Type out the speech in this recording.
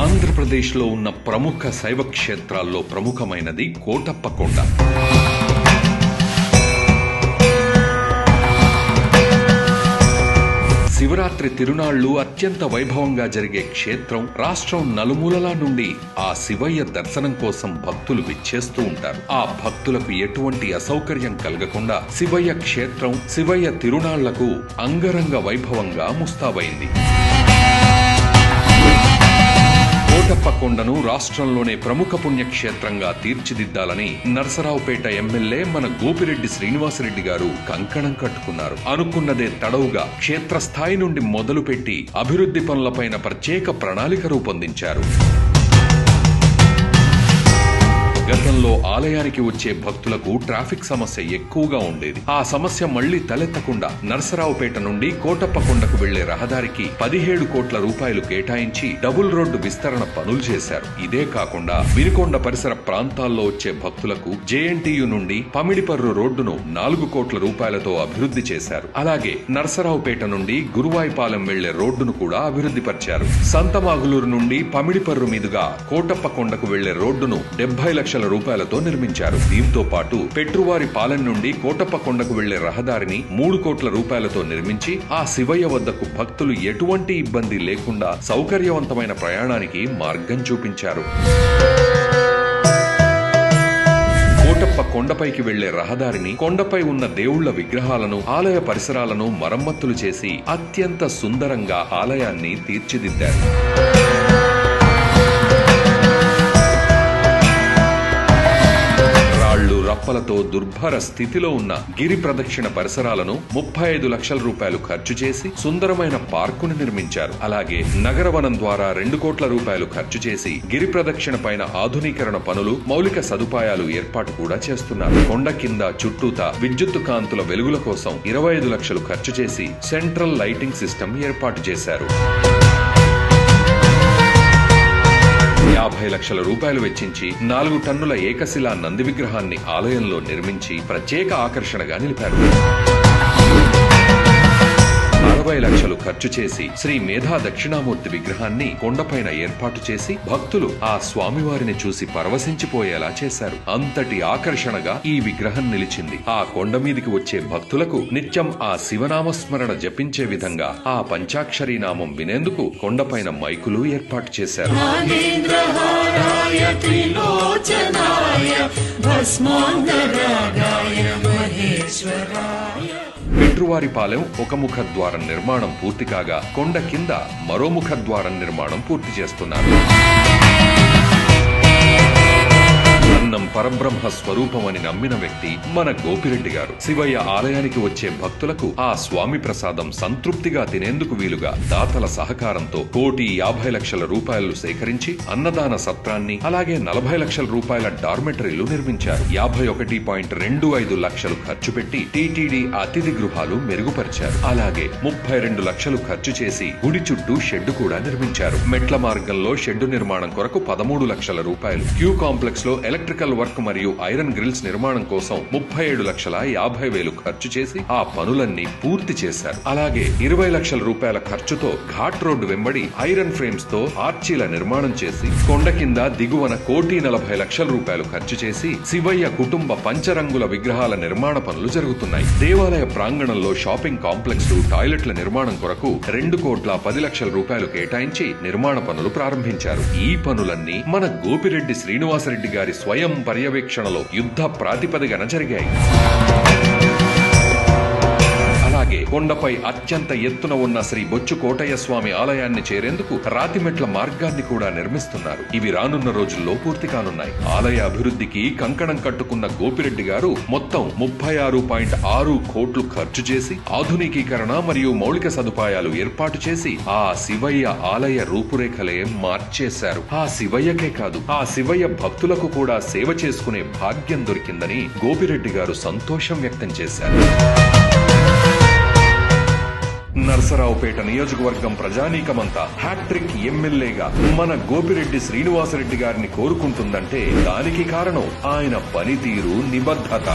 ఆంధ్రప్రదేశ్లో ఉన్న ప్రముఖ శైవ క్షేత్రాల్లో ప్రముఖమైనది కోటప్ప కొండ. శివరాత్రి తిరునాళ్లు అత్యంత వైభవంగా జరిగే క్షేత్రం. రాష్ట్రం నలుమూలలా నుండి ఆ శివయ్య దర్శనం కోసం భక్తులు విచ్చేస్తూ ఉంటారు. ఆ భక్తులకు ఎటువంటి అసౌకర్యం కలగకుండా శివయ్య క్షేత్రం శివయ్య తిరునాళ్లకు అంగరంగ వైభవంగా ముస్తాబైంది. కోటప్ప కొండను రాష్ట్రంలోనే ప్రముఖ పుణ్యక్షేత్రంగా తీర్చిదిద్దాలని నరసరావుపేట ఎమ్మెల్యే మన గోపిరెడ్డి శ్రీనివాసరెడ్డి గారు కంకణం కట్టుకున్నారు. అనుకున్నదే తడవుగా క్షేత్రస్థాయి నుండి మొదలుపెట్టి అభివృద్ధి పనులపైన ప్రత్యేక ప్రణాళిక రూపొందించారు. గతంలో ఆలయానికి వచ్చే భక్తులకు ట్రాఫిక్ సమస్య ఎక్కువగా ఉండేది. ఆ సమస్య మళ్లీ తలెత్తకుండా నరసరావుపేట నుండి కోటప్ప కొండకు వెళ్లే రహదారికి 17 కోట్ల రూపాయలు కేటాయించి డబుల్ రోడ్డు విస్తరణ పనులు చేశారు. ఇదే కాకుండా వినుకొండ పరిసర ప్రాంతాల్లో వచ్చే భక్తులకు జేఎన్టీయు నుండి పమిడిపర్రు రోడ్డును 4 కోట్ల రూపాయలతో అభివృద్ధి చేశారు. అలాగే నరసరావుపేట నుండి గురువాయిపాలెం వెళ్లే రోడ్డును కూడా అభివృద్ధి పరిచారు. సంతమాగులూరు నుండి పమిడిపర్రు మీదుగా కోటప్ప కొండకు వెళ్లే రోడ్డును 70 లక్షల రూపాయలతో నిర్మించారు. దీంతో పాటు పెట్రువారి పాలెం నుండి కోటప్ప కొండకు వెళ్లే రహదారిని 3 కోట్ల రూపాయలతో నిర్మించి ఆ శివయ్య వద్దకు భక్తులు ఎటువంటి ఇబ్బంది లేకుండా సౌకర్యవంతమైన ప్రయాణానికి మార్గం చూపించారు. కోటప్ప కొండపైకి వెళ్లే రహదారిని, కొండపై ఉన్న దేవుళ్ల విగ్రహాలను, ఆలయ పరిసరాలను మరమ్మతులు చేసి అత్యంత సుందరంగా ఆలయాన్ని తీర్చిదిద్దారు. రప్పలతో దుర్భర స్థితిలో ఉన్న గిరి ప్రదక్షిణ పరిసరాలను 35 లక్షల రూపాయలు ఖర్చు చేసి సుందరమైన పార్కును నిర్మించారు. అలాగే నగరవనం ద్వారా 2 కోట్ల రూపాయలు ఖర్చు చేసి గిరి ప్రదక్షిణ పైన ఆధునీకరణ పనులు, మౌలిక సదుపాయాలు ఏర్పాటు కూడా చేస్తున్నారు. కొండ కింద చుట్టూతా విద్యుత్తు కాంతుల వెలుగుల కోసం 25 లక్షలు ఖర్చు చేసి సెంట్రల్ లైటింగ్ సిస్టమ్ ఏర్పాటు చేశారు. 50 లక్షల రూపాయలు వెచ్చించి 4 టన్నుల ఏకశిలా నంది విగ్రహాన్ని ఆలయంలో నిర్మించి ప్రత్యేక ఆకర్షణగా నిలిపారు. 60 లక్షలు ఖర్చు చేసి శ్రీ మేధా దక్షిణామూర్తి విగ్రహాన్ని కొండపైన ఏర్పాటు చేసి భక్తులు ఆ స్వామివారిని చూసి పరవశించిపోయేలా చేశారు. అంతటి ఆకర్షణగా ఈ విగ్రహం నిలిచింది. ఆ కొండ మీదికి వచ్చే భక్తులకు నిత్యం ఆ శివనామస్మరణ జపించే విధంగా ఆ పంచాక్షరీ నామం వినేందుకు కొండపైన మైకులు ఏర్పాటు చేశారు. పెట్రువారిపాలెం ఒక ముఖద్వారం నిర్మాణం పూర్తి కాగా కొండ కింద మరో ముఖద్వారం నిర్మాణం పూర్తి చేస్తున్నారు. అన్నం పరబ్రహ్మ స్వరూపమని నమ్మిన వ్యక్తి మన గోపిరెడ్డి గారు. శివయ్య ఆలయానికి వచ్చే భక్తులకు ఆ స్వామి ప్రసాదం సంతృప్తిగా తినేందుకు వీలుగా దాతల సహకారంతో 1,50 లక్షల రూపాయలు సేకరించి అన్నదాన సత్రాన్ని, అలాగే 40 లక్షల రూపాయల డార్మెటరీలు నిర్మించారు. 51.25 లక్షలు ఖర్చు పెట్టి టీటీడీ అతిథి గృహాలు మెరుగుపరిచారు. అలాగే 32 లక్షలు ఖర్చు చేసి గుడి చుట్టూ షెడ్డు కూడా నిర్మించారు. మెట్ల మార్గంలో షెడ్డు నిర్మాణం కొరకు 13 లక్షల రూపాయలు, క్యూ కాంప్లెక్స్ లో ఎలక్ట్రికల్ వర్క్ మరియు ఐరన్ గ్రిల్స్ నిర్మాణం కోసం 37,50,000 ఖర్చు చేసి ఆ పనులన్నీ పూర్తి చేశారు. అలాగే 20 లక్షల రూపాయల ఖర్చుతో ఘాట్ రోడ్డు వెంబడి ఐరన్ ఫ్రేమ్స్ తో ఆర్చీల నిర్మాణం చేసి కొండ కింద దిగువన 1,40 లక్షల రూపాయలు ఖర్చు చేసి శివయ్య కుటుంబ పంచరంగుల విగ్రహాల నిర్మాణ పనులు జరుగుతున్నాయి. దేవాలయ ప్రాంగణంలో షాపింగ్ కాంప్లెక్స్, టాయిలెట్ల నిర్మాణం కొరకు 2,10 లక్షల రూపాయలు కేటాయించి నిర్మాణ పనులు ప్రారంభించారు. ఈ పనులన్నీ మన గోపిరెడ్డి శ్రీనివాసరెడ్డి గారి స్వయం పర్యవేక్షణలో యుద్ధ ప్రాతిపదికన జరిగాయి. అలాగే కొండపై అత్యంత ఎత్తున ఉన్న శ్రీ బొచ్చు కోటయ్య స్వామి ఆలయాన్ని చేరేందుకు రాతిమెట్ల మార్గాన్ని కూడా నిర్మిస్తున్నారు. ఇవి రానున్న రోజుల్లో పూర్తి కానున్నాయి. ఆలయ అభివృద్ధికి కంకణం కట్టుకున్న గోపిరెడ్డి గారు మొత్తం 36.6 కోట్లు ఖర్చు చేసి ఆధునికీకరణ మరియు మౌలిక సదుపాయాలు ఏర్పాటు చేసి ఆ శివయ్య ఆలయ రూపురేఖలే మార్చేశారు. ఆ శివయ్యకే కాదు, ఆ శివయ్య భక్తులకు కూడా సేవ చేసుకునే భాగ్యం దొరికిందని గోపిరెడ్డి గారు సంతోషం వ్యక్తం చేశారు. నరసరావుపేట నియోజకవర్గం ప్రజానీకమంతా హ్యాట్రిక్ ఎమ్మెల్యేగా మన గోపిరెడ్డి శ్రీనివాసరెడ్డి గారిని కోరుకుంటుందంటే దానికి కారణం ఆయన పనితీరు, నిబద్ధత.